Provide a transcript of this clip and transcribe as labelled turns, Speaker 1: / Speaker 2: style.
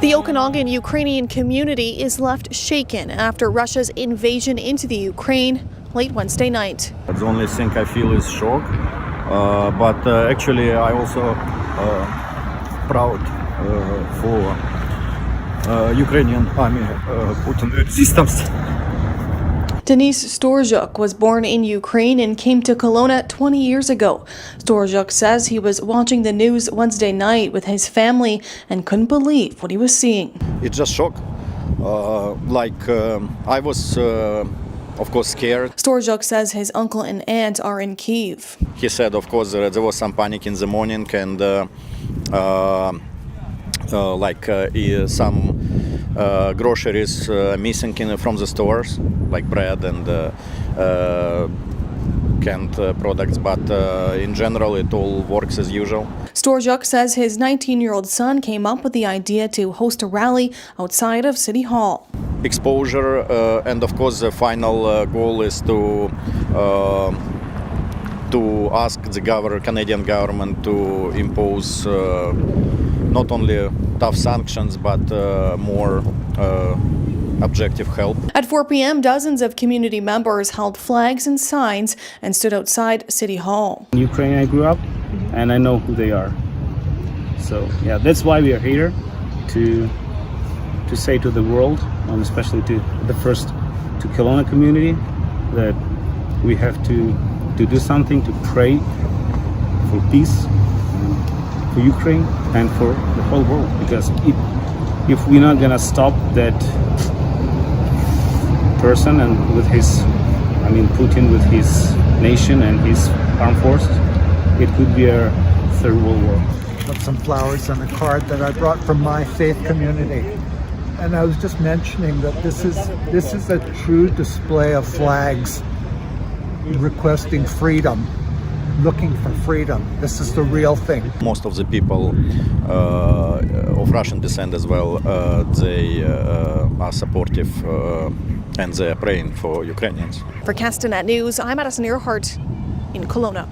Speaker 1: The Okanagan Ukrainian community is left shaken after Russia's invasion into the Ukraine late Wednesday night.
Speaker 2: The only thing I feel is shock, but actually I also proud for Ukrainian army Putin resistance.
Speaker 1: Denis Storzhuk was born in Ukraine and came to Kelowna 20 years ago. Storzhuk says he was watching the news Wednesday night with his family and couldn't believe what he was seeing.
Speaker 2: It's just shock. I was, of course, scared.
Speaker 1: Storzhuk says his uncle and aunt are in Kyiv.
Speaker 2: He said, of course, there was some panic in the morning and some groceries missing from the stores, like bread and canned products, but in general it all works as usual.
Speaker 1: Storzhuk says his 19-year-old son came up with the idea to host a rally outside of City Hall.
Speaker 2: Exposure and of course the final goal is to ask the Canadian government to impose not only tough sanctions but more objective help.
Speaker 1: At 4 p.m., dozens of community members held flags and signs and stood outside City Hall.
Speaker 3: In Ukraine I grew up and I know who they are. So yeah, that's why we are here, to say to the world, and especially to Kelowna community, that we have to do something to pray for peace for Ukraine and for the whole world, because if we're not gonna stop that person and Putin with his nation and his armed forces, it could be a third world war.
Speaker 4: Put some flowers on a card that I brought from my faith community, and I was just mentioning that this is a true display of flags requesting freedom, looking for freedom. This is the real thing.
Speaker 2: Most of the people of Russian descent as well, they are supportive and they are praying for Ukrainians.
Speaker 1: For Castanet News, I'm Madison Earhart in Kelowna.